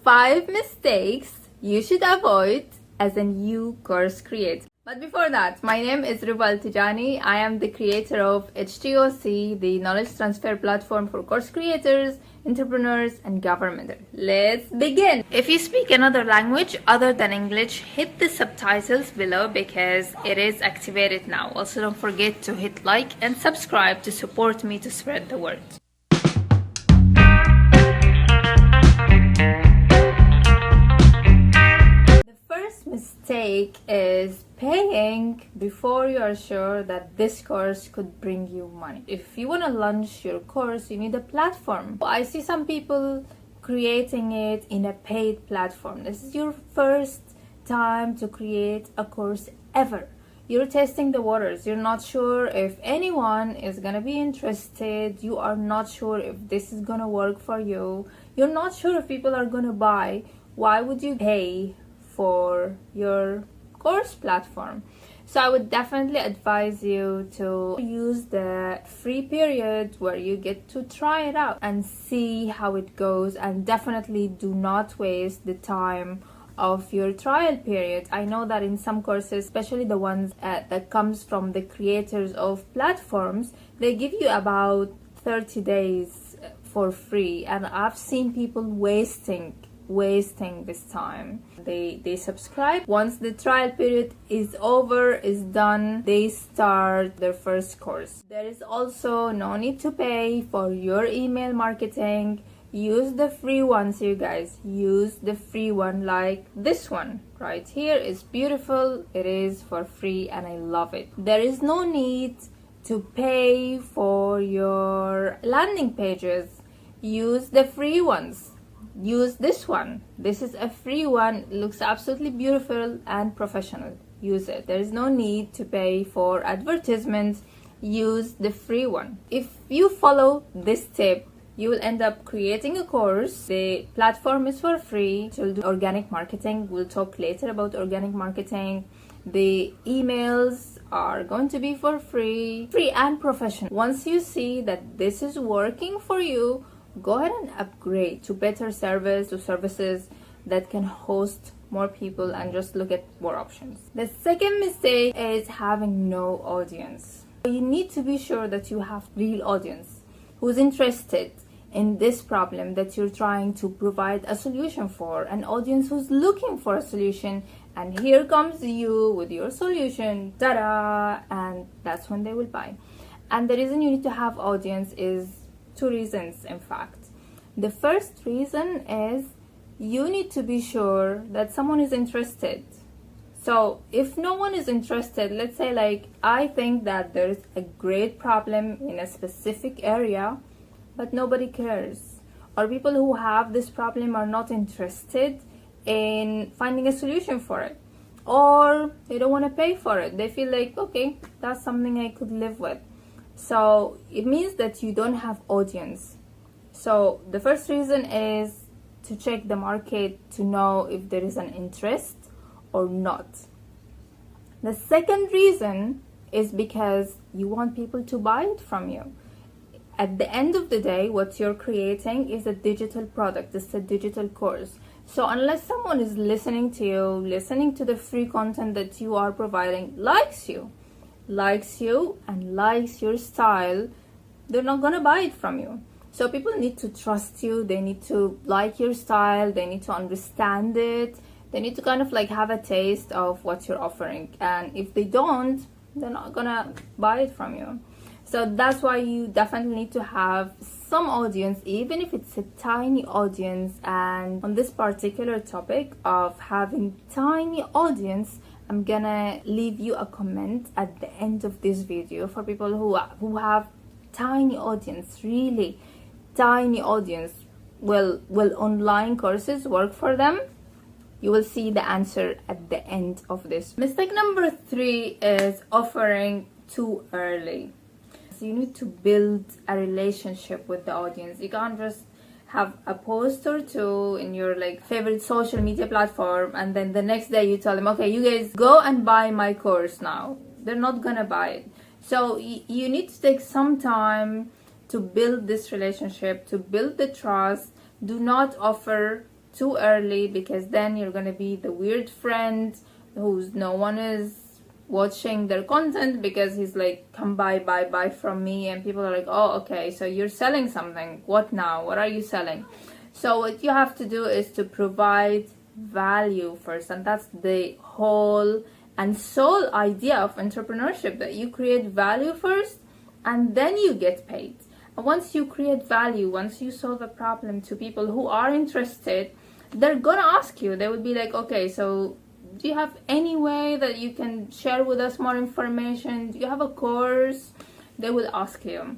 5 mistakes you should avoid as a new course creator. But before that, my name is Rubal Tijani. I am the creator of HTOC, the knowledge transfer platform for course creators, entrepreneurs, and government. Let's begin. If you speak another language other than English, hit the subtitles below because it is activated now. Also, don't forget to hit like and subscribe to support me to spread the word. Mistake is paying before you are sure that this course could bring you money. If you want to launch your course, you need a platform. I see some people creating it in a paid platform. This is your first time to create a course ever. You're testing the waters. You're not sure if anyone is gonna be interested. You are not sure if this is gonna work for you. You're not sure if people are gonna buy. Why would you pay for your course platform? So I would definitely advise you to use the free period where you get to try it out and see how it goes, and definitely do not waste the time of your trial period. I know that in some courses, especially the ones that comes from the creators of platforms, they give you about 30 days for free, and I've seen people wasting this time. They subscribe. Once the trial period is over, is done, they start their first course. There is also no need to pay for your email marketing. Use the free ones, you guys. Use the free one, like this one right here is beautiful. It is for free and I love it. There is no need to pay for your landing pages. Use the free ones. Use this one. This is a free one. It looks absolutely beautiful and professional. Use it. There is no need to pay for advertisements. Use the free one. If you follow this tip, you will end up creating a course. The platform is for free. It will do organic marketing. We'll talk later about organic marketing. The emails are going to be for free and professional. Once you see that this is working for you, go ahead and upgrade to better service, to services that can host more people, and just look at more options. The second mistake is having no audience. You need to be sure that you have real audience who's interested in this problem that you're trying to provide a solution for, an audience who's looking for a solution, and here comes you with your solution, ta-da, and that's when they will buy. And the reason you need to have audience is 2 reasons, in fact. The first reason is you need to be sure that someone is interested. So if no one is interested, let's say like I think that there's a great problem in a specific area, but nobody cares, or people who have this problem are not interested in finding a solution for it, or they don't want to pay for it. They feel like, okay, that's something I could live with. So it means that you don't have audience. So the first reason is to check the market to know if there is an interest or not. The second reason is because you want people to buy it from you. At the end of the day, what you're creating is a digital product. It's a digital course. So unless someone is listening to you, listening to the free content that you are providing, likes you and likes your style, they're not gonna buy it from you. So people need to trust you. They need to like your style. They need to understand it. They need to kind of like have a taste of what you're offering. And if they don't, they're not gonna buy it from you. So that's why you definitely need to have some audience, even if it's a tiny audience. And on this particular topic of having tiny audience, I'm gonna leave you a comment at the end of this video for people who have tiny audience, really tiny audience. Will online courses work for them? You will see the answer at the end of this. Mistake number 3 is offering too early. So you need to build a relationship with the audience. You can't just have a post or two in your like favorite social media platform and then the next day you tell them, okay, you guys go and buy my course now. They're not gonna buy it. So you need to take some time to build this relationship, to build the trust. Do not offer too early, because then you're gonna be the weird friend who's no one is watching their content because he's like, come buy from me, and people are like, oh okay, so you're selling something, what now, what are you selling? So what you have to do is to provide value first, and that's the whole and sole idea of entrepreneurship, that you create value first and then you get paid. And once you create value, once you solve a problem to people who are interested, they're gonna ask you, they will be like, okay, so do you have any way that you can share with us more information? Do you have a course? They will ask you.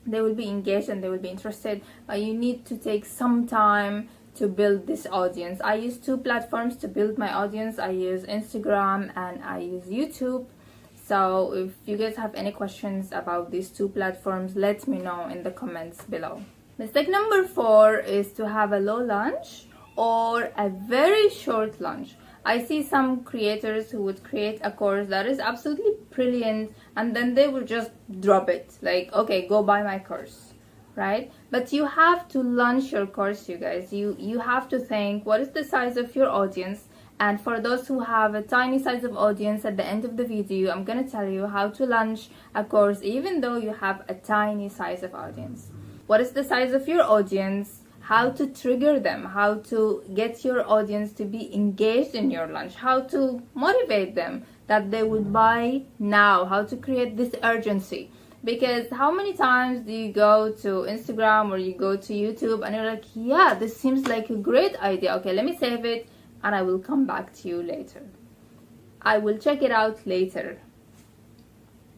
They will be engaged and they will be interested. You need to take some time to build this audience. I use 2 platforms to build my audience. I use Instagram and I use YouTube. So if you guys have any questions about these 2 platforms, let me know in the comments below. Mistake number 4 is to have a low launch or a very short launch. I see some creators who would create a course that is absolutely brilliant and then they will just drop it. Like, okay, go buy my course, right? But you have to launch your course, you guys. You have to think, what is the size of your audience? And for those who have a tiny size of audience, at the end of the video, I'm gonna tell you how to launch a course even though you have a tiny size of audience. What is the size of your audience? How to trigger them, how to get your audience to be engaged in your launch, how to motivate them that they would buy now, how to create this urgency. Because how many times do you go to Instagram or you go to YouTube and you're like, yeah, this seems like a great idea, okay, let me save it and I will come back to you later, I will check it out later.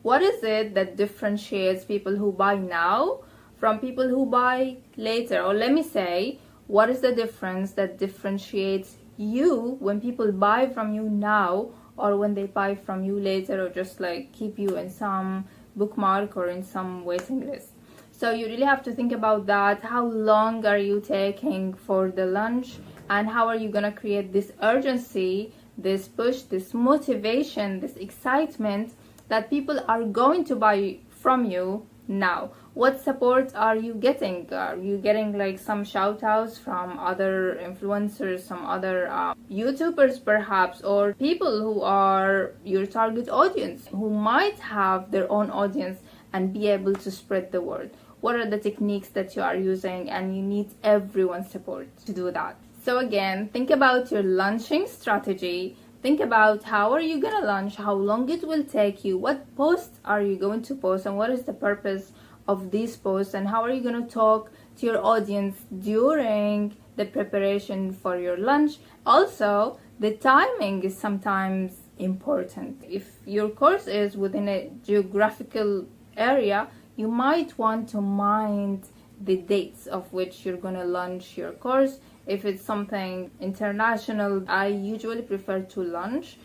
What is it that differentiates people who buy now from people who buy later? Or let me say, what is the difference that differentiates you when people buy from you now or when they buy from you later, or just like keep you in some bookmark or in some waiting list? So you really have to think about that. How long are you taking for the launch, and how are you gonna create this urgency, this push, this motivation, this excitement that people are going to buy from you now? What support are you getting? Are you getting like some shout outs from other influencers, some other YouTubers perhaps, or people who are your target audience, who might have their own audience and be able to spread the word? What are the techniques that you are using? And you need everyone's support to do that. So again, think about your launching strategy. Think about how are you gonna launch, how long it will take you, what posts are you going to post, and what is the purpose of these posts, and how are you going to talk to your audience during the preparation for your launch. Also, the timing is sometimes important. If your course is within a geographical area, you might want to mind the dates of which you're going to launch your course. If it's something international, I usually prefer to launch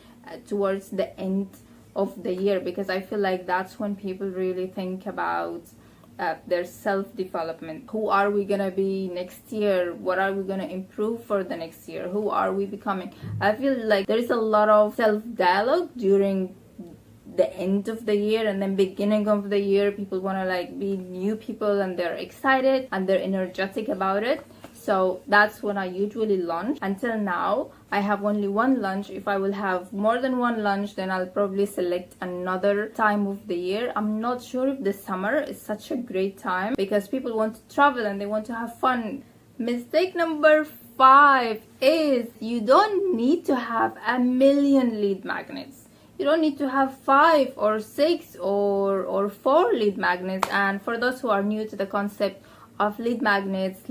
towards the end of the year, because I feel like that's when people really think about their self-development. Who are we gonna be next year? What are we gonna improve for the next year? Who are we becoming? I feel like there is a lot of self-dialogue during the end of the year and then beginning of the year. People want to like be new people and they're excited and they're energetic about it. So that's when I usually launch. Until now, I have only one launch. If I will have more than one launch, then I'll probably select another time of the year. I'm not sure if the summer is such a great time because people want to travel and they want to have fun. Mistake number 5 is you don't need to have a million lead magnets. You don't need to have 5 or 6 or 4 lead magnets. And for those who are new to the concept of lead magnets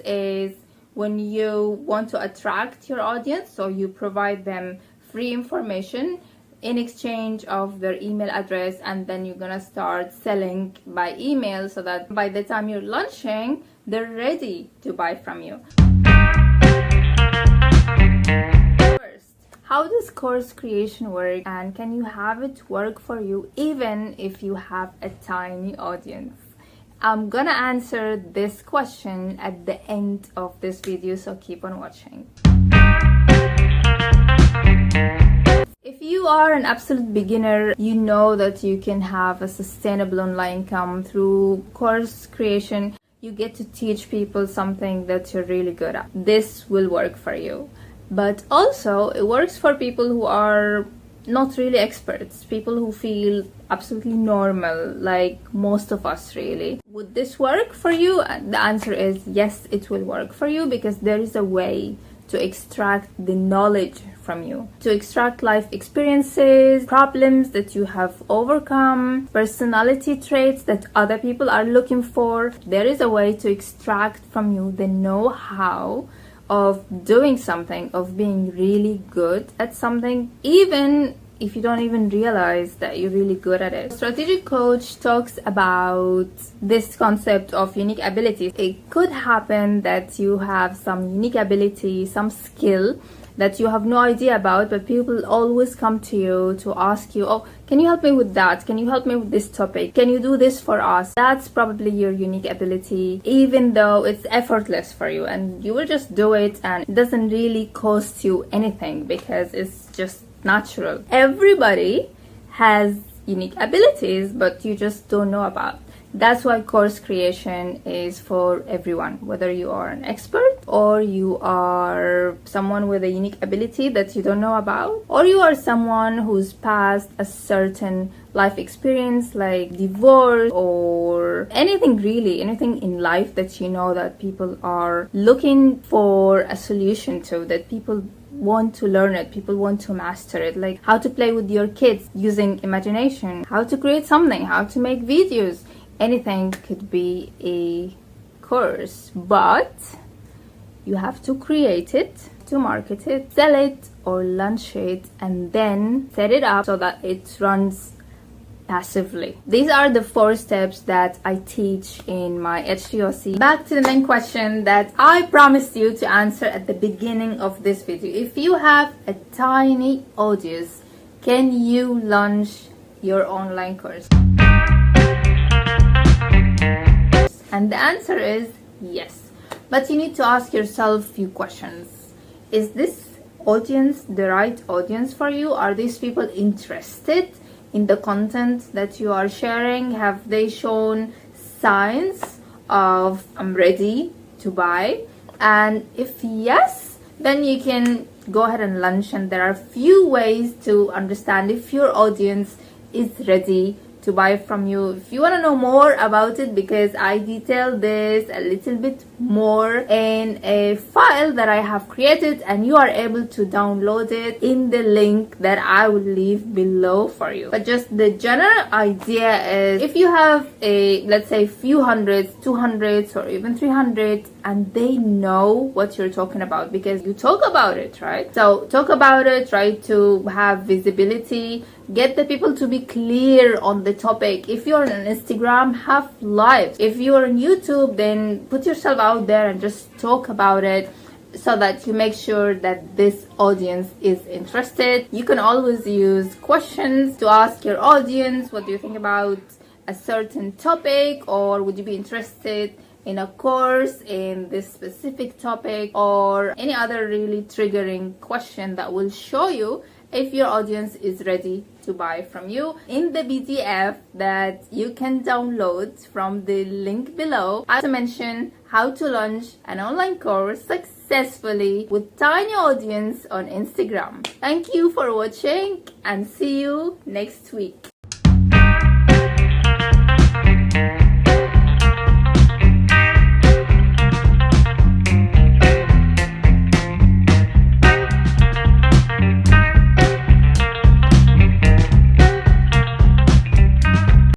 is when you want to attract your audience, so you provide them free information in exchange of their email address, and then you're gonna start selling by email so that by the time you're launching, they're ready to buy from you. First, how does course creation work, and can you have it work for you even if you have a tiny audience? I'm gonna answer this question at the end of this video, so keep on watching. If you are an absolute beginner, you know that you can have a sustainable online income through course creation. You get to teach people something that you're really good at. This will work for you. But also, it works for people who are not really experts, people who feel absolutely normal, like most of us really. Would this work for you? And the answer is yes, it will work for you, because there is a way to extract the knowledge from you, to extract life experiences, problems that you have overcome, personality traits that other people are looking for. There is a way to extract from you the know-how of doing something, of being really good at something, even if you don't even realize that you're really good at it. Strategic coach talks about this concept of unique abilities. It could happen that you have some unique ability, some skill that you have no idea about, but people always come to you to ask you, oh, can you help me with that? Can you help me with this topic? Can you do this for us? That's probably your unique ability, even though it's effortless for you and you will just do it and it doesn't really cost you anything because it's just natural. Everybody has unique abilities, but you just don't know about. That's why course creation is for everyone, whether you are an expert or you are someone with a unique ability that you don't know about, or you are someone who's passed a certain life experience like divorce or anything really, anything in life that you know that people are looking for a solution to, that people want to learn it, people want to master it, like how to play with your kids using imagination, how to create something, how to make videos. Anything could be a course, but you have to create it, to market it, sell it or launch it, and then set it up so that it runs passively. These are the 4 steps that I teach in my HTOC. Back to the main question that I promised you to answer at the beginning of this video. If you have a tiny audience, can you launch your online course? And the answer is yes. But you need to ask yourself a few questions. Is this audience the right audience for you? Are these people interested in the content that you are sharing? Have they shown signs of I'm ready to buy? And if yes, then you can go ahead and launch. And there are few ways to understand if your audience is ready to buy from you. If you want to know more about it, because I detail this a little bit more in a file that I have created, and you are able to download it in the link that I will leave below for you. But just the general idea is, if you have a, let's say, few hundreds, 200s or even 300, and they know what you're talking about because you talk about it, right? So talk about it, try to have visibility, get the people to be clear on the topic. If you're on Instagram, have live. If you're on YouTube, then put yourself out there and just talk about it so that you make sure that this audience is interested. You can always use questions to ask your audience, what do you think about a certain topic, or would you be interested in a course in this specific topic, or any other really triggering question that will show you if your audience is ready to buy from you. In the PDF that you can download from the link below, I mentioned how to launch an online course successfully with tiny audience on Instagram. Thank you for watching and see you next week.